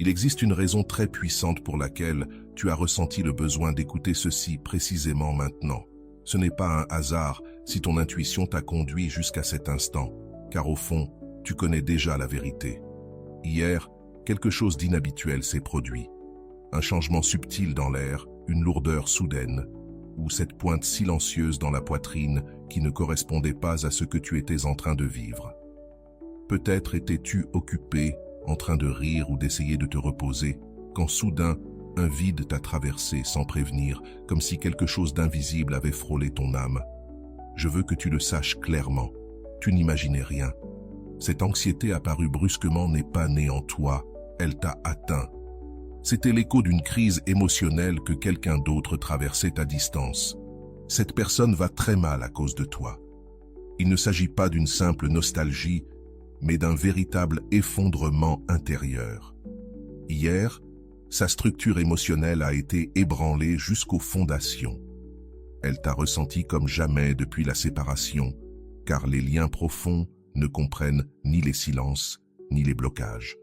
Il existe une raison très puissante pour laquelle tu as ressenti le besoin d'écouter ceci précisément maintenant. Ce n'est pas un hasard si ton intuition t'a conduit jusqu'à cet instant, car au fond, tu connais déjà la vérité. Hier, quelque chose d'inhabituel s'est produit. Un changement subtil dans l'air, une lourdeur soudaine, ou cette pointe silencieuse dans la poitrine qui ne correspondait pas à ce que tu étais en train de vivre. Peut-être étais-tu occupé, en train de rire ou d'essayer de te reposer, quand soudain, un vide t'a traversé sans prévenir, comme si quelque chose d'invisible avait frôlé ton âme. Je veux que tu le saches clairement. Tu n'imaginais rien. Cette anxiété apparue brusquement n'est pas née en toi, elle t'a atteint. C'était l'écho d'une crise émotionnelle que quelqu'un d'autre traversait à distance. Cette personne va très mal à cause de toi. Il ne s'agit pas d'une simple nostalgie, mais d'un véritable effondrement intérieur. Hier, sa structure émotionnelle a été ébranlée jusqu'aux fondations. Elle t'a ressenti comme jamais depuis la séparation, car les liens profonds ne comprennent ni les silences, ni les blocages.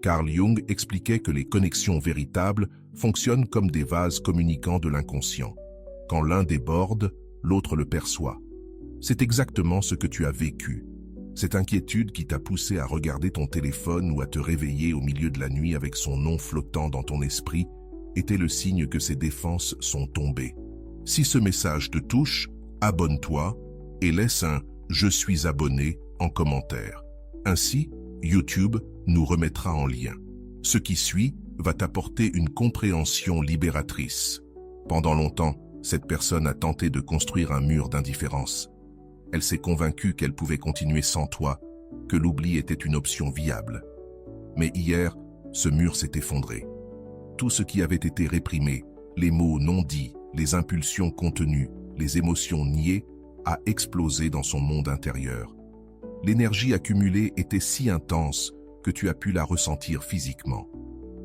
Carl Jung expliquait que les connexions véritables fonctionnent comme des vases communicants de l'inconscient. Quand l'un déborde, l'autre le perçoit. C'est exactement ce que tu as vécu. Cette inquiétude qui t'a poussé à regarder ton téléphone ou à te réveiller au milieu de la nuit avec son nom flottant dans ton esprit était le signe que ses défenses sont tombées. Si ce message te touche, abonne-toi et laisse un « Je suis abonné » en commentaire. Ainsi, YouTube nous remettra en lien. Ce qui suit va t'apporter une compréhension libératrice. Pendant longtemps, cette personne a tenté de construire un mur d'indifférence. Elle s'est convaincue qu'elle pouvait continuer sans toi, que l'oubli était une option viable. Mais hier, ce mur s'est effondré. Tout ce qui avait été réprimé, les mots non dits, les impulsions contenues, les émotions niées, a explosé dans son monde intérieur. L'énergie accumulée était si intense que tu as pu la ressentir physiquement.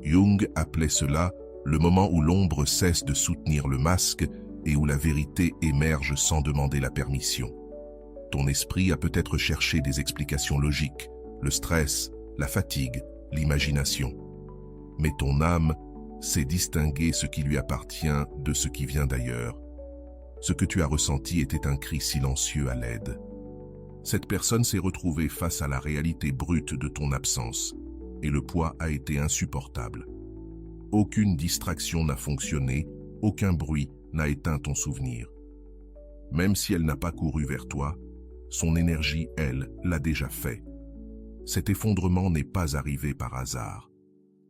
Jung appelait cela le moment où l'ombre cesse de soutenir le masque et où la vérité émerge sans demander la permission. Ton esprit a peut-être cherché des explications logiques, le stress, la fatigue, l'imagination. Mais ton âme sait distinguer ce qui lui appartient de ce qui vient d'ailleurs. Ce que tu as ressenti était un cri silencieux à l'aide. Cette personne s'est retrouvée face à la réalité brute de ton absence, et le poids a été insupportable. Aucune distraction n'a fonctionné, aucun bruit n'a éteint ton souvenir. Même si elle n'a pas couru vers toi, son énergie, elle, l'a déjà fait. Cet effondrement n'est pas arrivé par hasard.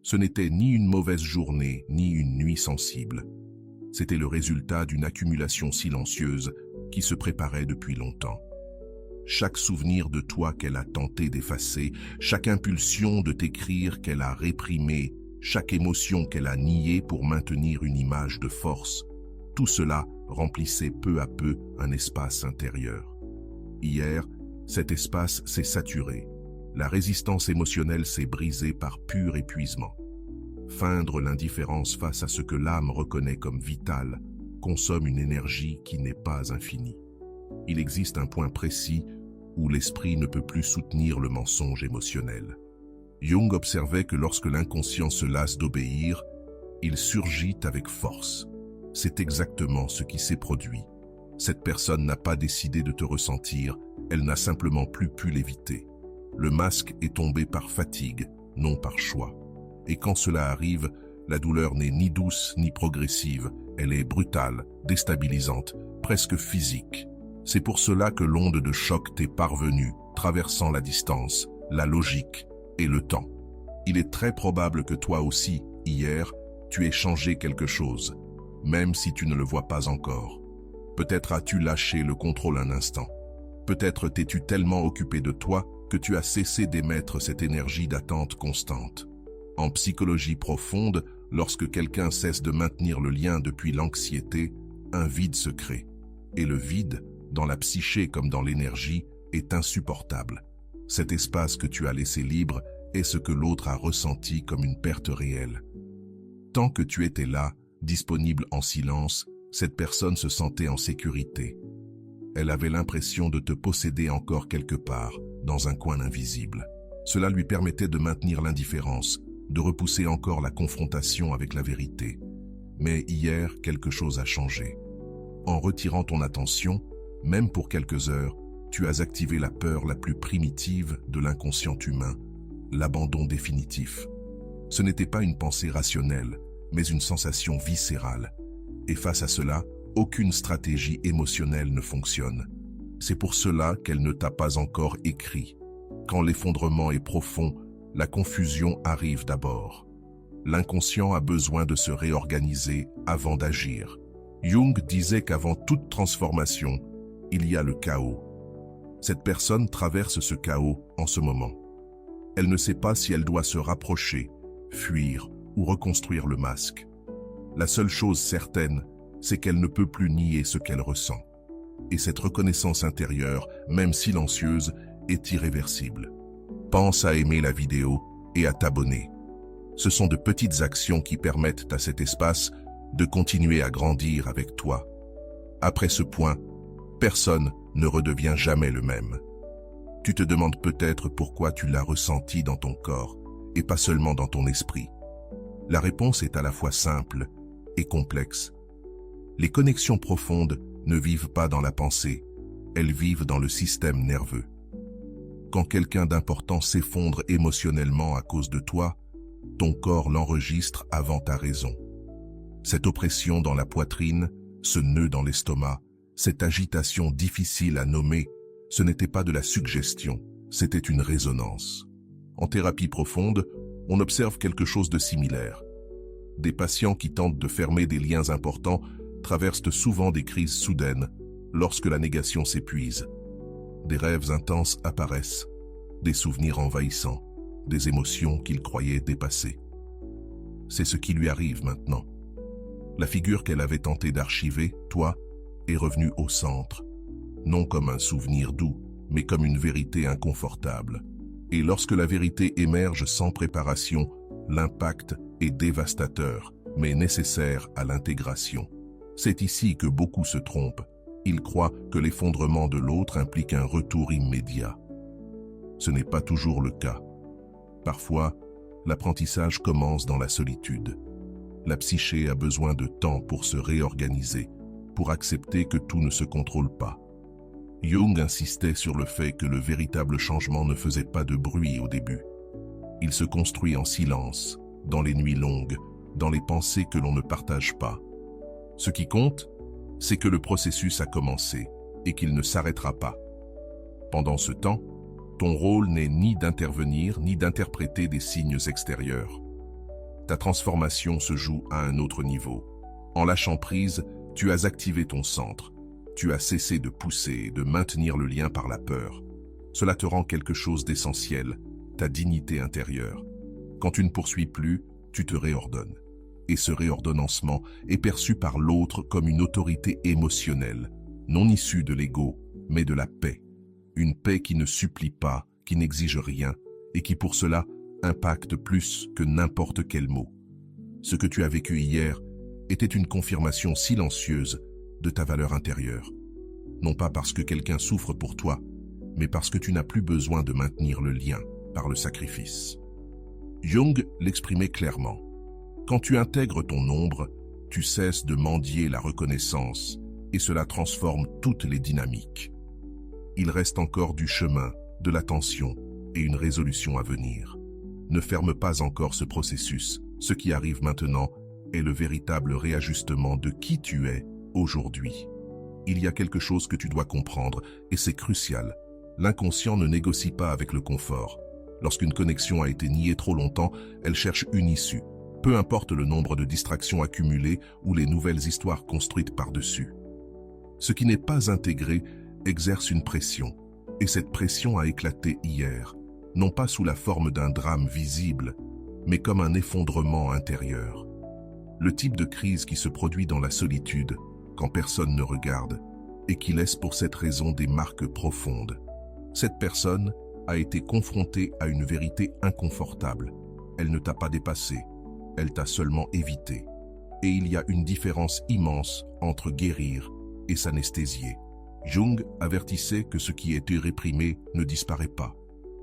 Ce n'était ni une mauvaise journée, ni une nuit sensible. C'était le résultat d'une accumulation silencieuse qui se préparait depuis longtemps. Chaque souvenir de toi qu'elle a tenté d'effacer, chaque impulsion de t'écrire qu'elle a réprimée, chaque émotion qu'elle a niée pour maintenir une image de force, tout cela remplissait peu à peu un espace intérieur. Hier, cet espace s'est saturé. La résistance émotionnelle s'est brisée par pur épuisement. Feindre l'indifférence face à ce que l'âme reconnaît comme vital consomme une énergie qui n'est pas infinie. Il existe un point précis où l'esprit ne peut plus soutenir le mensonge émotionnel. Jung observait que lorsque l'inconscient se lasse d'obéir, il surgit avec force. C'est exactement ce qui s'est produit. Cette personne n'a pas décidé de te ressentir, elle n'a simplement plus pu l'éviter. Le masque est tombé par fatigue, non par choix. Et quand cela arrive, la douleur n'est ni douce ni progressive, elle est brutale, déstabilisante, presque physique. C'est pour cela que l'onde de choc t'est parvenue, traversant la distance, la logique et le temps. Il est très probable que toi aussi, hier, tu aies changé quelque chose, même si tu ne le vois pas encore. Peut-être as-tu lâché le contrôle un instant. Peut-être t'es-tu tellement occupé de toi que tu as cessé d'émettre cette énergie d'attente constante. En psychologie profonde, lorsque quelqu'un cesse de maintenir le lien depuis l'anxiété, un vide se crée. Et le vide, dans la psyché comme dans l'énergie, est insupportable. Cet espace que tu as laissé libre est ce que l'autre a ressenti comme une perte réelle. Tant que tu étais là, disponible en silence, cette personne se sentait en sécurité. Elle avait l'impression de te posséder encore quelque part, dans un coin invisible. Cela lui permettait de maintenir l'indifférence, de repousser encore la confrontation avec la vérité. Mais hier, quelque chose a changé. En retirant ton attention, même pour quelques heures, tu as activé la peur la plus primitive de l'inconscient humain, l'abandon définitif. Ce n'était pas une pensée rationnelle, mais une sensation viscérale. Et face à cela, aucune stratégie émotionnelle ne fonctionne. C'est pour cela qu'elle ne t'a pas encore écrit. Quand l'effondrement est profond, la confusion arrive d'abord. L'inconscient a besoin de se réorganiser avant d'agir. Jung disait qu'avant toute transformation, il y a le chaos. Cette personne traverse ce chaos en ce moment. Elle ne sait pas si elle doit se rapprocher, fuir ou reconstruire le masque. La seule chose certaine, c'est qu'elle ne peut plus nier ce qu'elle ressent. Et cette reconnaissance intérieure, même silencieuse, est irréversible. Pense à aimer la vidéo et à t'abonner. Ce sont de petites actions qui permettent à cet espace de continuer à grandir avec toi. Après ce point, personne ne redevient jamais le même. Tu te demandes peut-être pourquoi tu l'as ressenti dans ton corps et pas seulement dans ton esprit. La réponse est à la fois simple et complexe. Les connexions profondes ne vivent pas dans la pensée, elles vivent dans le système nerveux. Quand quelqu'un d'important s'effondre émotionnellement à cause de toi, ton corps l'enregistre avant ta raison. Cette oppression dans la poitrine, ce nœud dans l'estomac, cette agitation difficile à nommer, ce n'était pas de la suggestion, c'était une résonance. En thérapie profonde, on observe quelque chose de similaire. Des patients qui tentent de fermer des liens importants traversent souvent des crises soudaines lorsque la négation s'épuise. Des rêves intenses apparaissent, des souvenirs envahissants, des émotions qu'ils croyaient dépassées. C'est ce qui lui arrive maintenant. La figure qu'elle avait tenté d'archiver, toi, est revenue au centre, non comme un souvenir doux, mais comme une vérité inconfortable. Et lorsque la vérité émerge sans préparation, l'impact est dévastateur, mais nécessaire à l'intégration. C'est ici que beaucoup se trompent. Ils croient que l'effondrement de l'autre implique un retour immédiat. Ce n'est pas toujours le cas. Parfois, l'apprentissage commence dans la solitude. La psyché a besoin de temps pour se réorganiser, pour accepter que tout ne se contrôle pas. Jung insistait sur le fait que le véritable changement ne faisait pas de bruit au début. Il se construit en silence, dans les nuits longues, dans les pensées que l'on ne partage pas. Ce qui compte, c'est que le processus a commencé et qu'il ne s'arrêtera pas. Pendant ce temps, ton rôle n'est ni d'intervenir ni d'interpréter des signes extérieurs. Ta transformation se joue à un autre niveau. En lâchant prise, tu as activé ton centre. Tu as cessé de pousser et de maintenir le lien par la peur. Cela te rend quelque chose d'essentiel, ta dignité intérieure. Quand tu ne poursuis plus, tu te réordonnes. Et ce réordonnancement est perçu par l'autre comme une autorité émotionnelle, non issue de l'ego, mais de la paix. Une paix qui ne supplie pas, qui n'exige rien, et qui pour cela impacte plus que n'importe quel mot. Ce que tu as vécu hier était une confirmation silencieuse de ta valeur intérieure. Non pas parce que quelqu'un souffre pour toi, mais parce que tu n'as plus besoin de maintenir le lien par le sacrifice. Jung l'exprimait clairement. Quand tu intègres ton ombre, tu cesses de mendier la reconnaissance et cela transforme toutes les dynamiques. Il reste encore du chemin, de l'attention et une résolution à venir. Ne ferme pas encore ce processus. Ce qui arrive maintenant est le véritable réajustement de qui tu es aujourd'hui. Il y a quelque chose que tu dois comprendre et c'est crucial. L'inconscient ne négocie pas avec le confort. Lorsqu'une connexion a été niée trop longtemps, elle cherche une issue. Peu importe le nombre de distractions accumulées ou les nouvelles histoires construites par-dessus. Ce qui n'est pas intégré exerce une pression, et cette pression a éclaté hier, non pas sous la forme d'un drame visible, mais comme un effondrement intérieur. Le type de crise qui se produit dans la solitude, quand personne ne regarde, et qui laisse pour cette raison des marques profondes. Cette personne a été confrontée à une vérité inconfortable. Elle ne t'a pas dépassé, elle t'a seulement évité. Et il y a une différence immense entre guérir et s'anesthésier. Jung avertissait que ce qui était réprimé ne disparaît pas,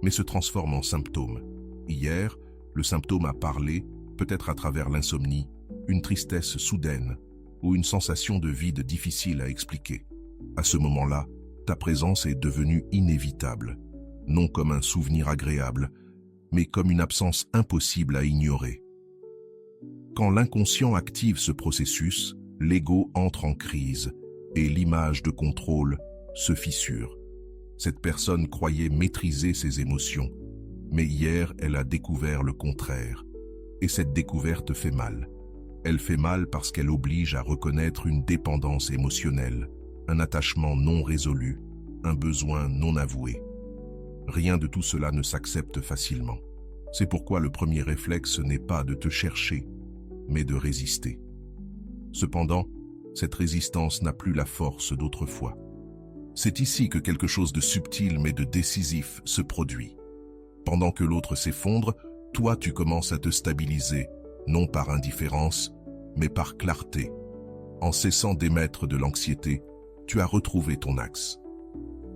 mais se transforme en symptôme. Hier, Le symptôme a parlé, peut-être à travers l'insomnie, une tristesse soudaine ou une sensation de vide difficile à expliquer. À ce moment-là, ta présence est devenue inévitable, non comme un souvenir agréable, mais comme une absence impossible à ignorer. Quand l'inconscient active ce processus, l'ego entre en crise et l'image de contrôle se fissure. Cette personne croyait maîtriser ses émotions, mais hier elle a découvert le contraire. Et cette découverte fait mal. Elle fait mal parce qu'elle oblige à reconnaître une dépendance émotionnelle, un attachement non résolu, un besoin non avoué. Rien de tout cela ne s'accepte facilement. C'est pourquoi le premier réflexe n'est pas de te chercher, mais de résister. Cependant, cette résistance n'a plus la force d'autrefois. C'est ici que quelque chose de subtil mais de décisif se produit. Pendant que l'autre s'effondre, toi tu commences à te stabiliser, non par indifférence, mais par clarté. En cessant d'émettre de l'anxiété, tu as retrouvé ton axe.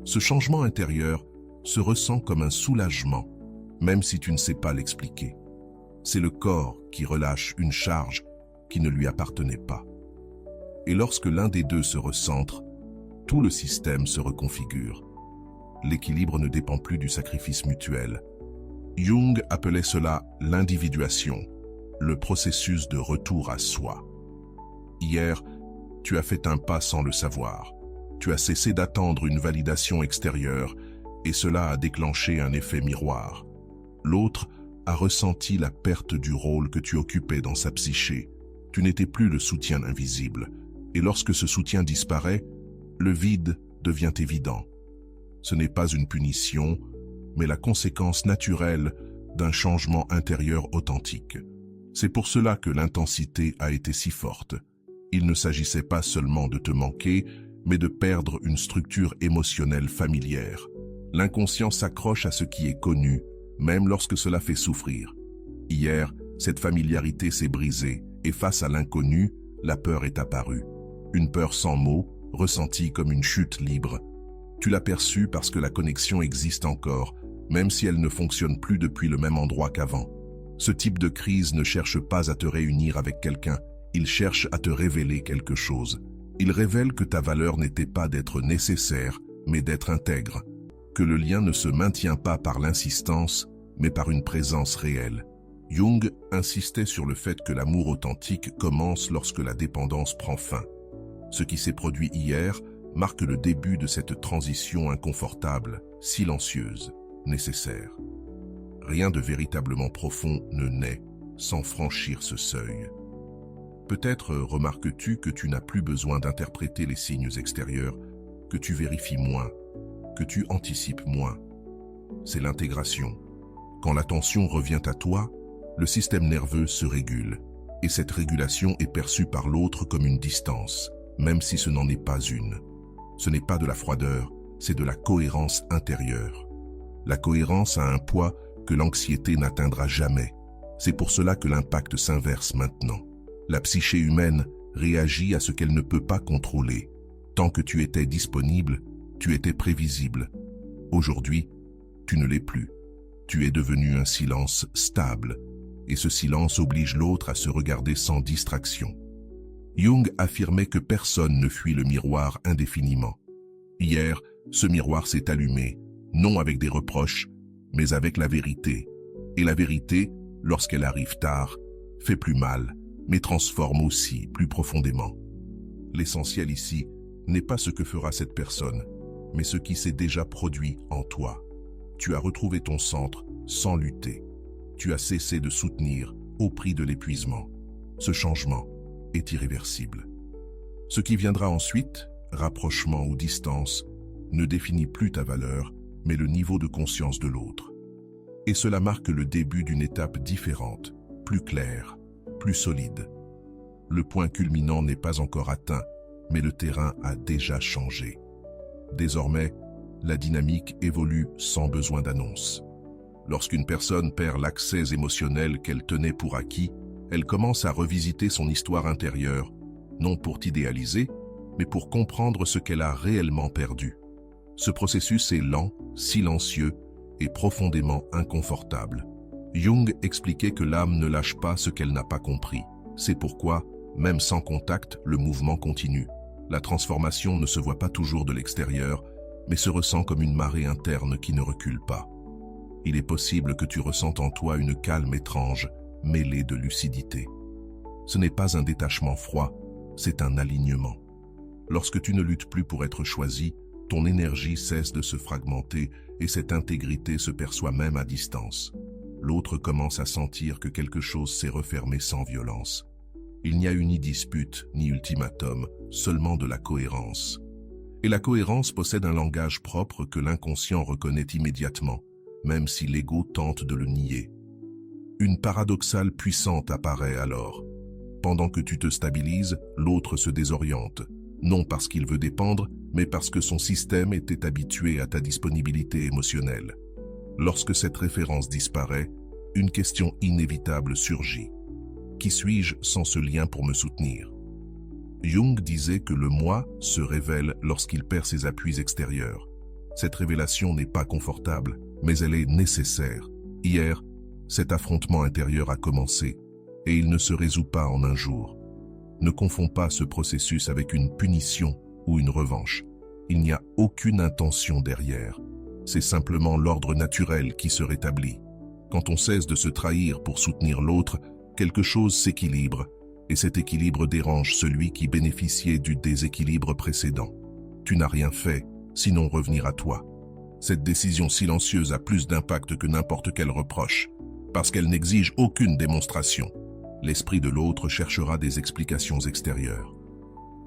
Ce changement intérieur se ressent comme un soulagement, même si tu ne sais pas l'expliquer. C'est le corps qui relâche une charge qui ne lui appartenait pas. Et lorsque l'un des deux se recentre, tout le système se reconfigure. L'équilibre ne dépend plus du sacrifice mutuel. Jung appelait cela l'individuation, le processus de retour à soi. Hier, tu as fait un pas sans le savoir. Tu as cessé d'attendre une validation extérieure et cela a déclenché un effet miroir. L'autre a ressenti la perte du rôle que tu occupais dans sa psyché. Tu n'étais plus le soutien invisible. Et lorsque ce soutien disparaît, le vide devient évident. Ce n'est pas une punition, mais la conséquence naturelle d'un changement intérieur authentique. C'est pour cela que l'intensité a été si forte. Il ne s'agissait pas seulement de te manquer, mais de perdre une structure émotionnelle familière. L'inconscient s'accroche à ce qui est connu, même lorsque cela fait souffrir. Hier, cette familiarité s'est brisée, et face à l'inconnu, la peur est apparue. Une peur sans mots, ressentie comme une chute libre. Tu l'as perçue parce que la connexion existe encore, même si elle ne fonctionne plus depuis le même endroit qu'avant. Ce type de crise ne cherche pas à te réunir avec quelqu'un, il cherche à te révéler quelque chose. Il révèle que ta valeur n'était pas d'être nécessaire, mais d'être intègre. Que le lien ne se maintient pas par l'insistance, mais par une présence réelle. Jung insistait sur le fait que l'amour authentique commence lorsque la dépendance prend fin. Ce qui s'est produit hier marque le début de cette transition inconfortable, silencieuse, nécessaire. Rien de véritablement profond ne naît sans franchir ce seuil. Peut-être remarques-tu que tu n'as plus besoin d'interpréter les signes extérieurs, que tu vérifies moins, que tu anticipes moins. C'est l'intégration. Quand l'attention revient à toi, le système nerveux se régule, et cette régulation est perçue par l'autre comme une distance, même si ce n'en est pas une. Ce n'est pas de la froideur, c'est de la cohérence intérieure. La cohérence a un poids que l'anxiété n'atteindra jamais. C'est pour cela que l'impact s'inverse maintenant. La psyché humaine réagit à ce qu'elle ne peut pas contrôler. Tant que tu étais disponible, tu étais prévisible. Aujourd'hui, tu ne l'es plus. Tu es devenu un silence stable, et ce silence oblige l'autre à se regarder sans distraction. Jung affirmait que personne ne fuit le miroir indéfiniment. Hier, ce miroir s'est allumé, non avec des reproches, mais avec la vérité. Et la vérité, lorsqu'elle arrive tard, fait plus mal, mais transforme aussi plus profondément. L'essentiel ici n'est pas ce que fera cette personne, mais ce qui s'est déjà produit en toi. Tu as retrouvé ton centre sans lutter. Tu as cessé de soutenir au prix de l'épuisement. Ce changement est irréversible. Ce qui viendra ensuite, rapprochement ou distance, ne définit plus ta valeur, mais le niveau de conscience de l'autre. Et cela marque le début d'une étape différente, plus claire, plus solide. Le point culminant n'est pas encore atteint, mais le terrain a déjà changé. Désormais, la dynamique évolue sans besoin d'annonce. Lorsqu'une personne perd l'accès émotionnel qu'elle tenait pour acquis, elle commence à revisiter son histoire intérieure, non pour t'idéaliser, mais pour comprendre ce qu'elle a réellement perdu. Ce processus est lent, silencieux et profondément inconfortable. Jung expliquait que l'âme ne lâche pas ce qu'elle n'a pas compris. C'est pourquoi, même sans contact, le mouvement continue. La transformation ne se voit pas toujours de l'extérieur, mais se ressent comme une marée interne qui ne recule pas. Il est possible que tu ressentes en toi une calme étrange, mêlée de lucidité. Ce n'est pas un détachement froid, c'est un alignement. Lorsque tu ne luttes plus pour être choisi, ton énergie cesse de se fragmenter et cette intégrité se perçoit même à distance. L'autre commence à sentir que quelque chose s'est refermé sans violence. Il n'y a eu ni dispute, ni ultimatum, seulement de la cohérence. Et la cohérence possède un langage propre que l'inconscient reconnaît immédiatement, même si l'ego tente de le nier. Une paradoxale puissante apparaît alors. Pendant que tu te stabilises, l'autre se désoriente, non parce qu'il veut dépendre, mais parce que son système était habitué à ta disponibilité émotionnelle. Lorsque cette référence disparaît, une question inévitable surgit. Qui suis-je sans ce lien pour me soutenir? Jung disait que le moi se révèle lorsqu'il perd ses appuis extérieurs. Cette révélation n'est pas confortable, mais elle est nécessaire. Hier, cet affrontement intérieur a commencé, et il ne se résout pas en un jour. Ne confonds pas ce processus avec une punition ou une revanche. Il n'y a aucune intention derrière. C'est simplement l'ordre naturel qui se rétablit. Quand on cesse de se trahir pour soutenir l'autre, quelque chose s'équilibre, et cet équilibre dérange celui qui bénéficiait du déséquilibre précédent. Tu n'as rien fait, sinon revenir à toi. Cette décision silencieuse a plus d'impact que n'importe quel reproche, parce qu'elle n'exige aucune démonstration. L'esprit de l'autre cherchera des explications extérieures.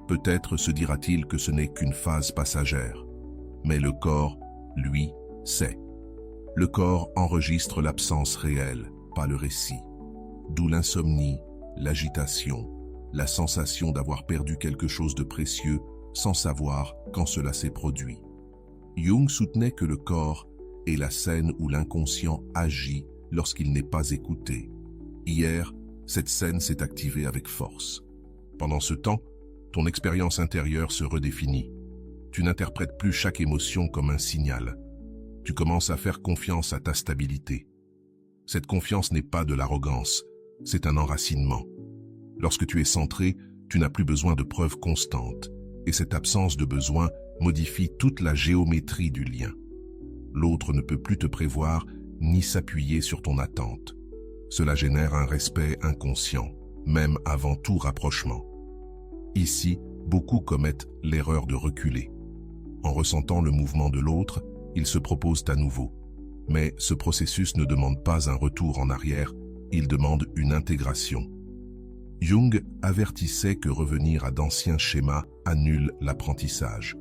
Peut-être se dira-t-il que ce n'est qu'une phase passagère. Mais le corps, lui, sait. Le corps enregistre l'absence réelle, pas le récit. D'où l'insomnie, l'agitation, la sensation d'avoir perdu quelque chose de précieux sans savoir quand cela s'est produit. Jung soutenait que le corps est la scène où l'inconscient agit lorsqu'il n'est pas écouté. Hier, cette scène s'est activée avec force. Pendant ce temps, ton expérience intérieure se redéfinit. Tu n'interprètes plus chaque émotion comme un signal. Tu commences à faire confiance à ta stabilité. Cette confiance n'est pas de l'arrogance, c'est un enracinement. Lorsque tu es centré, tu n'as plus besoin de preuves constantes, et cette absence de besoin modifie toute la géométrie du lien. L'autre ne peut plus te prévoir ni s'appuyer sur ton attente. Cela génère un respect inconscient, même avant tout rapprochement. Ici, beaucoup commettent l'erreur de reculer. En ressentant le mouvement de l'autre, ils se proposent à nouveau. Mais ce processus ne demande pas un retour en arrière, il demande une intégration. Jung avertissait que revenir à d'anciens schémas annule l'apprentissage.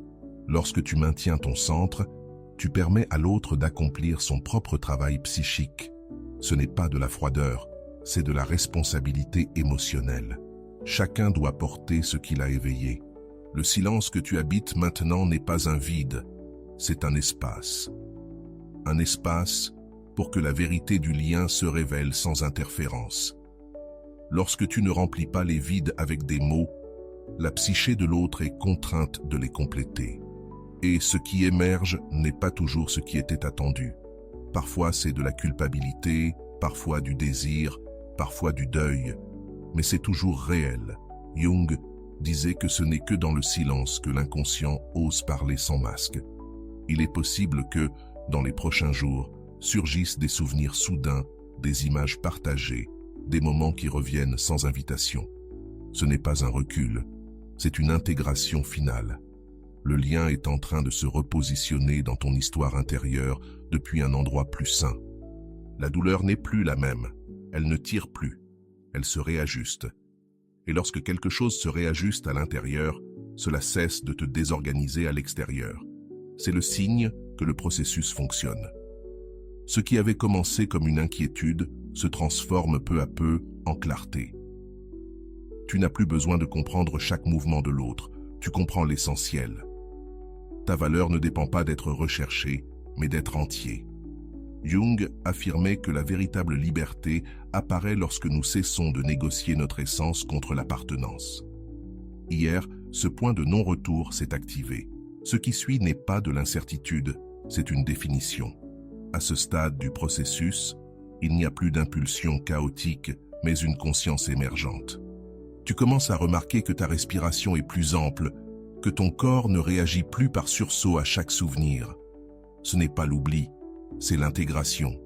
Lorsque tu maintiens ton centre, tu permets à l'autre d'accomplir son propre travail psychique. Ce n'est pas de la froideur, c'est de la responsabilité émotionnelle. Chacun doit porter ce qu'il a éveillé. Le silence que tu habites maintenant n'est pas un vide, c'est un espace. Un espace pour que la vérité du lien se révèle sans interférence. Lorsque tu ne remplis pas les vides avec des mots, la psyché de l'autre est contrainte de les compléter. Et ce qui émerge n'est pas toujours ce qui était attendu. Parfois c'est de la culpabilité, parfois du désir, parfois du deuil, mais c'est toujours réel. Jung disait que ce n'est que dans le silence que l'inconscient ose parler sans masque. Il est possible que, dans les prochains jours, surgissent des souvenirs soudains, des images partagées, des moments qui reviennent sans invitation. Ce n'est pas un recul, c'est une intégration finale. Le lien est en train de se repositionner dans ton histoire intérieure depuis un endroit plus sain. La douleur n'est plus la même, elle ne tire plus, elle se réajuste. Et lorsque quelque chose se réajuste à l'intérieur, cela cesse de te désorganiser à l'extérieur. C'est le signe que le processus fonctionne. Ce qui avait commencé comme une inquiétude se transforme peu à peu en clarté. Tu n'as plus besoin de comprendre chaque mouvement de l'autre, tu comprends l'essentiel. Ta valeur ne dépend pas d'être recherché, mais d'être entier. Jung affirmait que la véritable liberté apparaît lorsque nous cessons de négocier notre essence contre l'appartenance. Hier, ce point de non-retour s'est activé. Ce qui suit n'est pas de l'incertitude, c'est une définition. À ce stade du processus, Il n'y a plus d'impulsion chaotique, mais une conscience émergente. Tu commences à remarquer que ta respiration est plus ample, que ton corps ne réagit plus par sursaut à chaque souvenir. Ce n'est pas l'oubli, c'est l'intégration.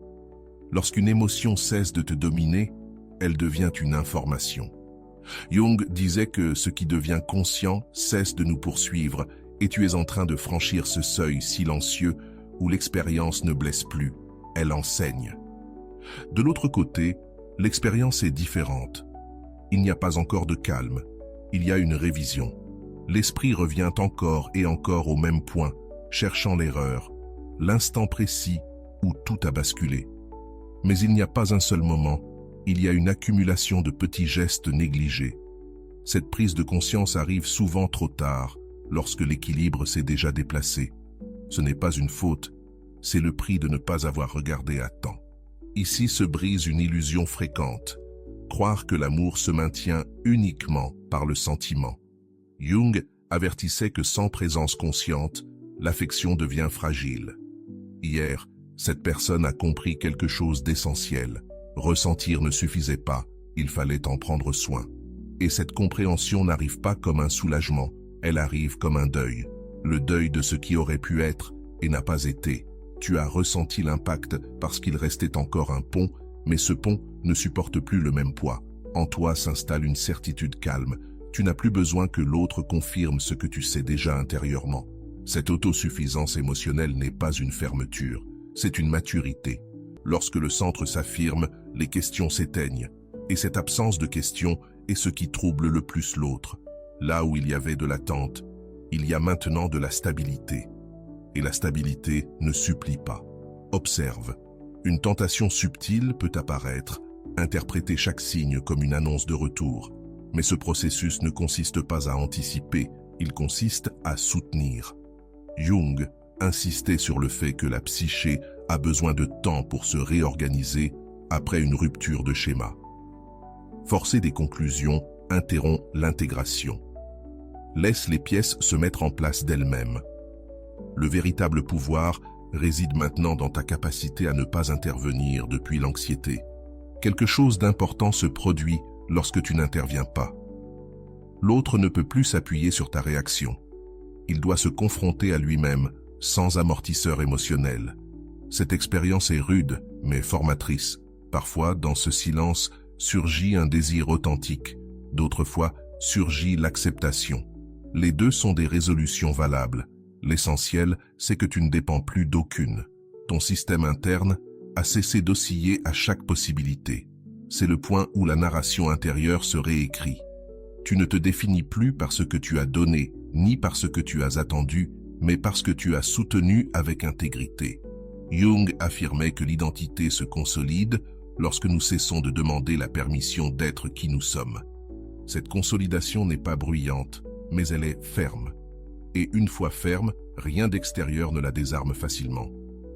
Lorsqu'une émotion cesse de te dominer, elle devient une information. Jung disait que ce qui devient conscient cesse de nous poursuivre et tu es en train de franchir ce seuil silencieux où l'expérience ne blesse plus, elle enseigne. De l'autre côté, l'expérience est différente. Il n'y a pas encore de calme, il y a une révision. L'esprit revient encore et encore au même point, cherchant l'erreur, l'instant précis où tout a basculé. Mais il n'y a pas un seul moment, il y a une accumulation de petits gestes négligés. Cette prise de conscience arrive souvent trop tard, lorsque l'équilibre s'est déjà déplacé. Ce n'est pas une faute, c'est le prix de ne pas avoir regardé à temps. Ici se brise une illusion fréquente, croire que l'amour se maintient uniquement par le sentiment. Jung avertissait que sans présence consciente, l'affection devient fragile. Hier, cette personne a compris quelque chose d'essentiel. Ressentir ne suffisait pas, il fallait en prendre soin. Et cette compréhension n'arrive pas comme un soulagement, elle arrive comme un deuil. Le deuil de ce qui aurait pu être et n'a pas été. Tu as ressenti l'impact parce qu'il restait encore un pont, mais ce pont ne supporte plus le même poids. En toi s'installe une certitude calme. Tu n'as plus besoin que l'autre confirme ce que tu sais déjà intérieurement. Cette autosuffisance émotionnelle n'est pas une fermeture, c'est une maturité. Lorsque le centre s'affirme, les questions s'éteignent. Et cette absence de questions est ce qui trouble le plus l'autre. Là où il y avait de l'attente, il y a maintenant de la stabilité. Et la stabilité ne supplie pas. Observe. Une tentation subtile peut apparaître, interpréter chaque signe comme une annonce de retour. Mais ce processus ne consiste pas à anticiper, il consiste à soutenir. Jung insistait sur le fait que la psyché a besoin de temps pour se réorganiser après une rupture de schéma. Forcer des conclusions interrompt l'intégration. Laisse les pièces se mettre en place d'elles-mêmes. Le véritable pouvoir réside maintenant dans ta capacité à ne pas intervenir depuis l'anxiété. Quelque chose d'important se produit lorsque tu n'interviens pas. L'autre ne peut plus s'appuyer sur ta réaction. Il doit se confronter à lui-même, sans amortisseur émotionnel. Cette expérience est rude, mais formatrice. Parfois, dans ce silence, surgit un désir authentique. D'autres fois, surgit l'acceptation. Les deux sont des résolutions valables. L'essentiel, c'est que tu ne dépends plus d'aucune. Ton système interne a cessé d'osciller à chaque possibilité. C'est le point où la narration intérieure se réécrit. Tu ne te définis plus par ce que tu as donné, ni par ce que tu as attendu, mais parce que tu as soutenu avec intégrité. Jung affirmait que l'identité se consolide lorsque nous cessons de demander la permission d'être qui nous sommes. Cette consolidation n'est pas bruyante, mais elle est ferme. Et une fois ferme, rien d'extérieur ne la désarme facilement.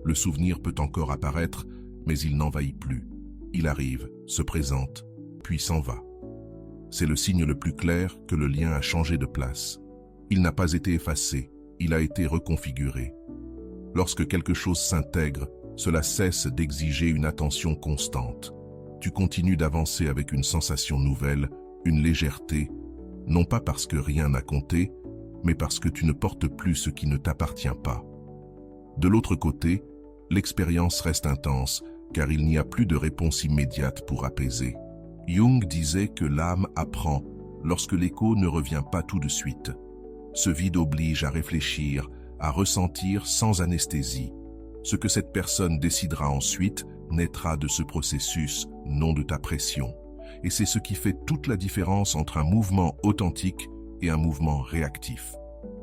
Le souvenir peut encore apparaître, mais il n'envahit plus. Il arrive, se présente, puis s'en va. C'est le signe le plus clair que le lien a changé de place. Il n'a pas été effacé, il a été reconfiguré. Lorsque quelque chose s'intègre, cela cesse d'exiger une attention constante. Tu continues d'avancer avec une sensation nouvelle, une légèreté, non pas parce que rien n'a compté, mais parce que tu ne portes plus ce qui ne t'appartient pas. De l'autre côté, l'expérience reste intense, car il n'y a plus de réponse immédiate pour apaiser. Jung disait que l'âme apprend lorsque l'écho ne revient pas tout de suite. Ce vide oblige à réfléchir, à ressentir sans anesthésie. Ce que cette personne décidera ensuite naîtra de ce processus, non de ta pression. Et c'est ce qui fait toute la différence entre un mouvement authentique et un mouvement réactif.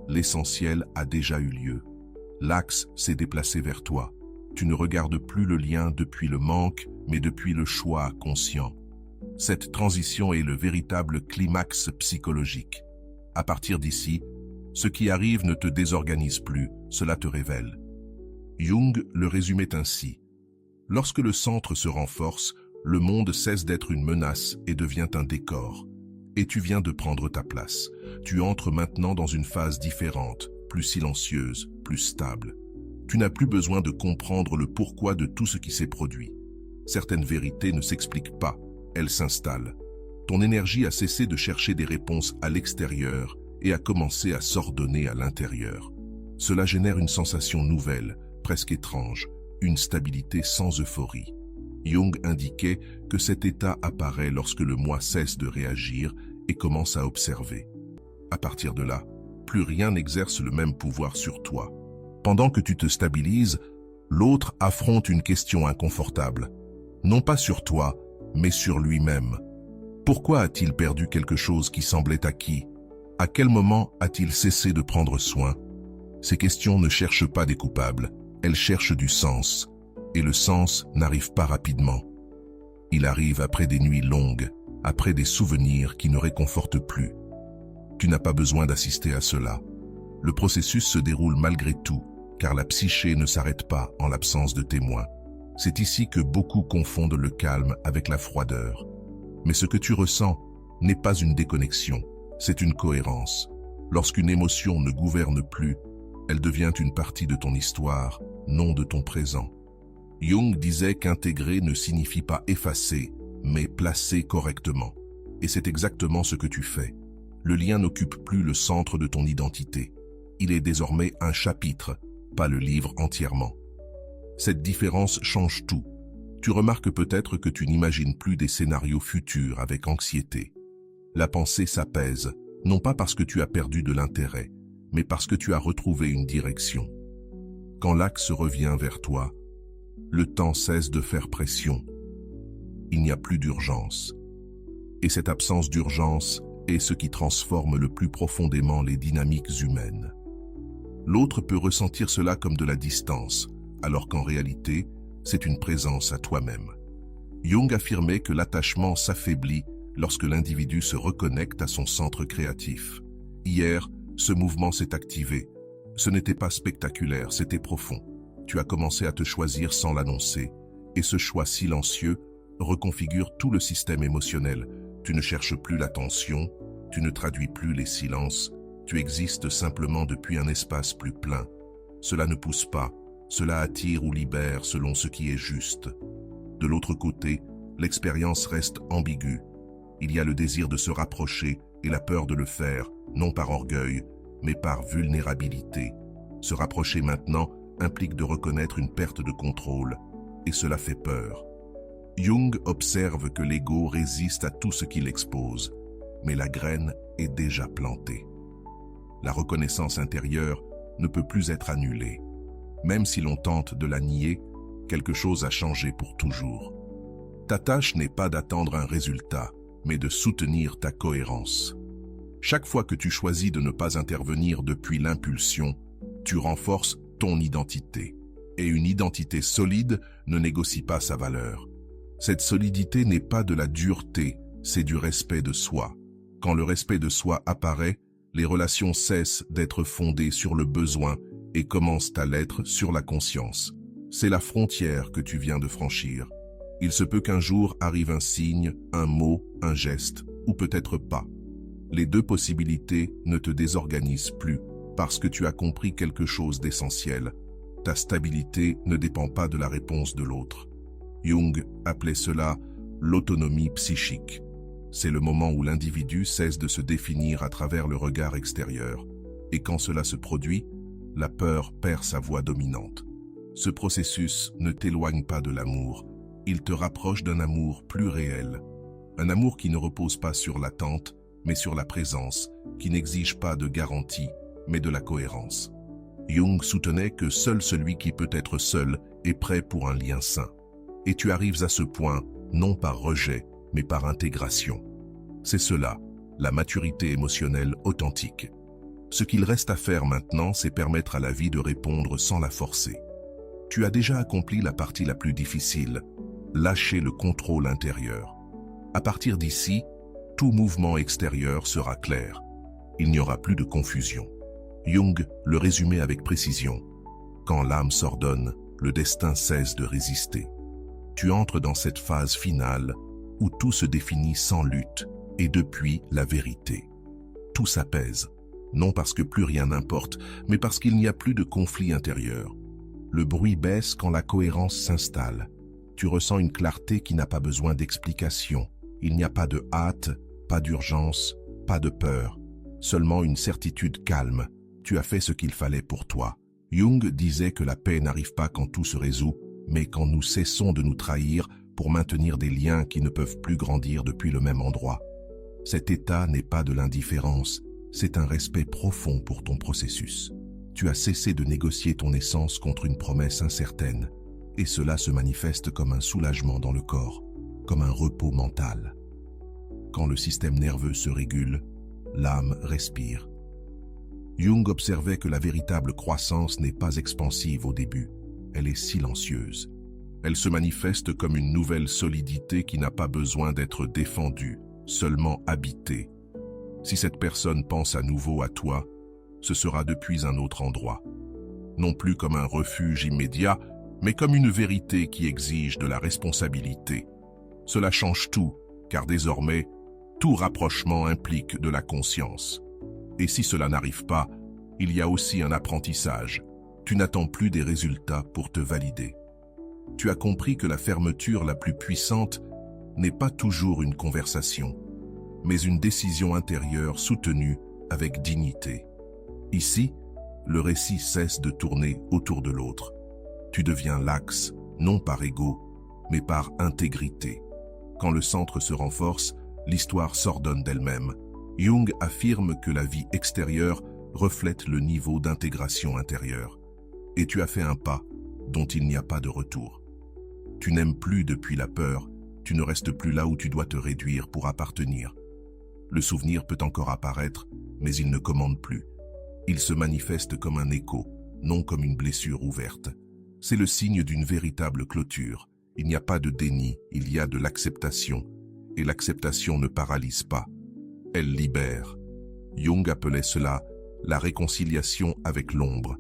L'essentiel a déjà eu lieu. L'axe s'est déplacé vers toi. Tu ne regardes plus le lien depuis le manque, mais depuis le choix conscient. Cette transition est le véritable climax psychologique. À partir d'ici, ce qui arrive ne te désorganise plus, cela te révèle. Jung le résumait ainsi. Lorsque le centre se renforce, le monde cesse d'être une menace et devient un décor. Et tu viens de prendre ta place. Tu entres maintenant dans une phase différente, plus silencieuse, plus stable. Tu n'as plus besoin de comprendre le pourquoi de tout ce qui s'est produit. Certaines vérités ne s'expliquent pas, elles s'installent. Ton énergie a cessé de chercher des réponses à l'extérieur et a commencé à s'ordonner à l'intérieur. Cela génère une sensation nouvelle, presque étrange, une stabilité sans euphorie. Jung indiquait que cet état apparaît lorsque le moi cesse de réagir et commence à observer. À partir de là, plus rien n'exerce le même pouvoir sur toi. Pendant que tu te stabilises, l'autre affronte une question inconfortable. Non pas sur toi, mais sur lui-même. Pourquoi a-t-il perdu quelque chose qui semblait acquis? À quel moment a-t-il cessé de prendre soin? Ces questions ne cherchent pas des coupables, elles cherchent du sens. Et le sens n'arrive pas rapidement. Il arrive après des nuits longues, après des souvenirs qui ne réconfortent plus. Tu n'as pas besoin d'assister à cela. Le processus se déroule malgré tout, car la psyché ne s'arrête pas en l'absence de témoins. C'est ici que beaucoup confondent le calme avec la froideur. Mais ce que tu ressens n'est pas une déconnexion, c'est une cohérence. Lorsqu'une émotion ne gouverne plus, elle devient une partie de ton histoire, non de ton présent. Jung disait qu'intégrer ne signifie pas effacer, mais placer correctement. Et c'est exactement ce que tu fais. Le lien n'occupe plus le centre de ton identité. Il est désormais un chapitre, pas le livre entièrement. Cette différence change tout. Tu remarques peut-être que tu n'imagines plus des scénarios futurs avec anxiété. La pensée s'apaise, non pas parce que tu as perdu de l'intérêt, mais parce que tu as retrouvé une direction. Quand l'axe revient vers toi, le temps cesse de faire pression. Il n'y a plus d'urgence. Et cette absence d'urgence est ce qui transforme le plus profondément les dynamiques humaines. L'autre peut ressentir cela comme de la distance, alors qu'en réalité, c'est une présence à toi-même. Jung affirmait que l'attachement s'affaiblit lorsque l'individu se reconnecte à son centre créatif. Hier, ce mouvement s'est activé. Ce n'était pas spectaculaire, c'était profond. Tu as commencé à te choisir sans l'annoncer, et ce choix silencieux reconfigure tout le système émotionnel. Tu ne cherches plus l'attention, tu ne traduis plus les silences, tu existes simplement depuis un espace plus plein. Cela ne pousse pas, cela attire ou libère selon ce qui est juste. De l'autre côté, l'expérience reste ambiguë. Il y a le désir de se rapprocher et la peur de le faire, non par orgueil, mais par vulnérabilité. Se rapprocher maintenant implique de reconnaître une perte de contrôle, et cela fait peur. Jung observe que l'ego résiste à tout ce qui l'expose, mais la graine est déjà plantée. La reconnaissance intérieure ne peut plus être annulée. Même si l'on tente de la nier, quelque chose a changé pour toujours. Ta tâche n'est pas d'attendre un résultat, mais de soutenir ta cohérence. Chaque fois que tu choisis de ne pas intervenir depuis l'impulsion, tu renforces ton identité. Et une identité solide ne négocie pas sa valeur. Cette solidité n'est pas de la dureté, c'est du respect de soi. Quand le respect de soi apparaît, les relations cessent d'être fondées sur le besoin et commencent à l'être sur la conscience. C'est la frontière que tu viens de franchir. Il se peut qu'un jour arrive un signe, un mot, un geste, ou peut-être pas. Les deux possibilités ne te désorganisent plus parce que tu as compris quelque chose d'essentiel. Ta stabilité ne dépend pas de la réponse de l'autre. Jung appelait cela l'autonomie psychique. C'est le moment où l'individu cesse de se définir à travers le regard extérieur. Et quand cela se produit, la peur perd sa voix dominante. Ce processus ne t'éloigne pas de l'amour, il te rapproche d'un amour plus réel. Un amour qui ne repose pas sur l'attente, mais sur la présence, qui n'exige pas de garantie, mais de la cohérence. Jung soutenait que seul celui qui peut être seul est prêt pour un lien sain. Et tu arrives à ce point, non par rejet, mais par intégration. C'est cela, la maturité émotionnelle authentique. Ce qu'il reste à faire maintenant, c'est permettre à la vie de répondre sans la forcer. Tu as déjà accompli la partie la plus difficile, lâcher le contrôle intérieur. À partir d'ici, tout mouvement extérieur sera clair. Il n'y aura plus de confusion. Jung le résumait avec précision. Quand l'âme s'ordonne, le destin cesse de résister. Tu entres dans cette phase finale où tout se définit sans lutte et depuis la vérité. Tout s'apaise, non parce que plus rien n'importe, mais parce qu'il n'y a plus de conflit intérieur. Le bruit baisse quand la cohérence s'installe. Tu ressens une clarté qui n'a pas besoin d'explication. Il n'y a pas de hâte, pas d'urgence, pas de peur. Seulement une certitude calme. Tu as fait ce qu'il fallait pour toi. Jung disait que la paix n'arrive pas quand tout se résout, mais quand nous cessons de nous trahir pour maintenir des liens qui ne peuvent plus grandir depuis le même endroit. Cet état n'est pas de l'indifférence, c'est un respect profond pour ton processus. Tu as cessé de négocier ton essence contre une promesse incertaine, et cela se manifeste comme un soulagement dans le corps, comme un repos mental. Quand le système nerveux se régule, l'âme respire. Jung observait que la véritable croissance n'est pas expansive au début, elle est silencieuse. Elle se manifeste comme une nouvelle solidité qui n'a pas besoin d'être défendue, seulement habitée. Si cette personne pense à nouveau à toi, ce sera depuis un autre endroit. Non plus comme un refuge immédiat, mais comme une vérité qui exige de la responsabilité. Cela change tout, car désormais, tout rapprochement implique de la conscience. Et si cela n'arrive pas, il y a aussi un apprentissage. Tu n'attends plus des résultats pour te valider. Tu as compris que la fermeture la plus puissante n'est pas toujours une conversation, mais une décision intérieure soutenue avec dignité. Ici, le récit cesse de tourner autour de l'autre. Tu deviens l'axe, non par ego, mais par intégrité. Quand le centre se renforce, l'histoire s'ordonne d'elle-même. Jung affirme que la vie extérieure reflète le niveau d'intégration intérieure. Et tu as fait un pas dont il n'y a pas de retour. Tu n'aimes plus depuis la peur, tu ne restes plus là où tu dois te réduire pour appartenir. Le souvenir peut encore apparaître, mais il ne commande plus. Il se manifeste comme un écho, non comme une blessure ouverte. C'est le signe d'une véritable clôture. Il n'y a pas de déni, il y a de l'acceptation. Et l'acceptation ne paralyse pas. Elle libère. Jung appelait cela la réconciliation avec l'ombre.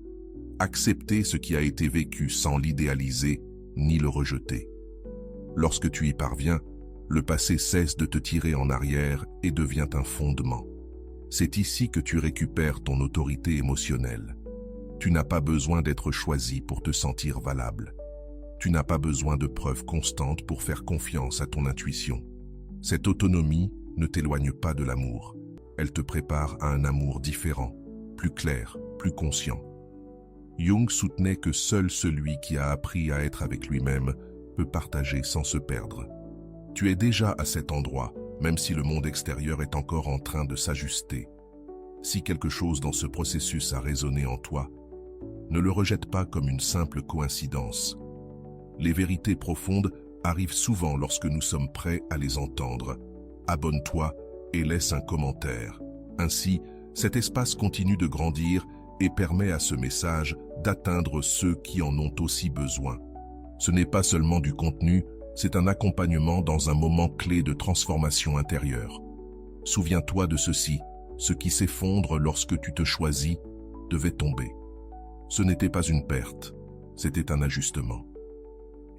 Accepter ce qui a été vécu sans l'idéaliser ni le rejeter. Lorsque tu y parviens, le passé cesse de te tirer en arrière et devient un fondement. C'est ici que tu récupères ton autorité émotionnelle. Tu n'as pas besoin d'être choisi pour te sentir valable. Tu n'as pas besoin de preuves constantes pour faire confiance à ton intuition. Cette autonomie ne t'éloigne pas de l'amour. Elle te prépare à un amour différent, plus clair, plus conscient. Jung soutenait que seul celui qui a appris à être avec lui-même peut partager sans se perdre. Tu es déjà à cet endroit, même si le monde extérieur est encore en train de s'ajuster. Si quelque chose dans ce processus a résonné en toi, ne le rejette pas comme une simple coïncidence. Les vérités profondes arrivent souvent lorsque nous sommes prêts à les entendre. Abonne-toi et laisse un commentaire. Ainsi, cet espace continue de grandir et permet à ce message d'atteindre ceux qui en ont aussi besoin. Ce n'est pas seulement du contenu, c'est un accompagnement dans un moment clé de transformation intérieure. Souviens-toi de ceci, ce qui s'effondre lorsque tu te choisis devait tomber. Ce n'était pas une perte, c'était un ajustement.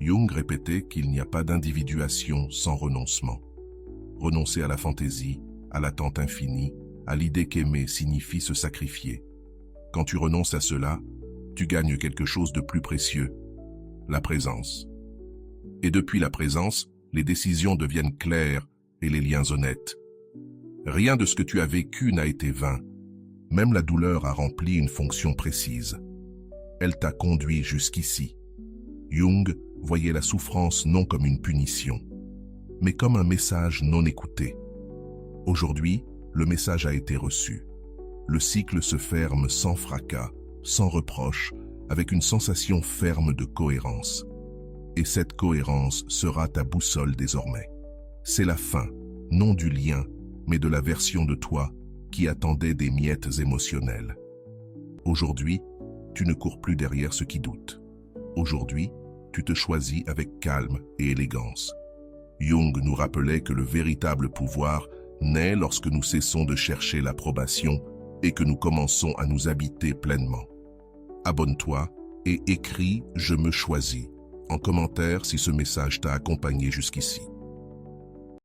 Jung répétait qu'il n'y a pas d'individuation sans renoncement. Renoncer à la fantaisie, à l'attente infinie, à l'idée qu'aimer signifie se sacrifier. Quand tu renonces à cela, tu gagnes quelque chose de plus précieux, la présence. Et depuis la présence, les décisions deviennent claires et les liens honnêtes. Rien de ce que tu as vécu n'a été vain. Même la douleur a rempli une fonction précise. Elle t'a conduit jusqu'ici. Jung voyait la souffrance non comme une punition, mais comme un message non écouté. Aujourd'hui, le message a été reçu. Le cycle se ferme sans fracas, sans reproche, avec une sensation ferme de cohérence. Et cette cohérence sera ta boussole désormais. C'est la fin, non du lien, mais de la version de toi qui attendait des miettes émotionnelles. Aujourd'hui, tu ne cours plus derrière ce qui doute. Aujourd'hui, tu te choisis avec calme et élégance. Jung nous rappelait que le véritable pouvoir naît lorsque nous cessons de chercher l'approbation et que nous commençons à nous habiter pleinement. Abonne-toi et écris « Je me choisis » en commentaire si ce message t'a accompagné jusqu'ici.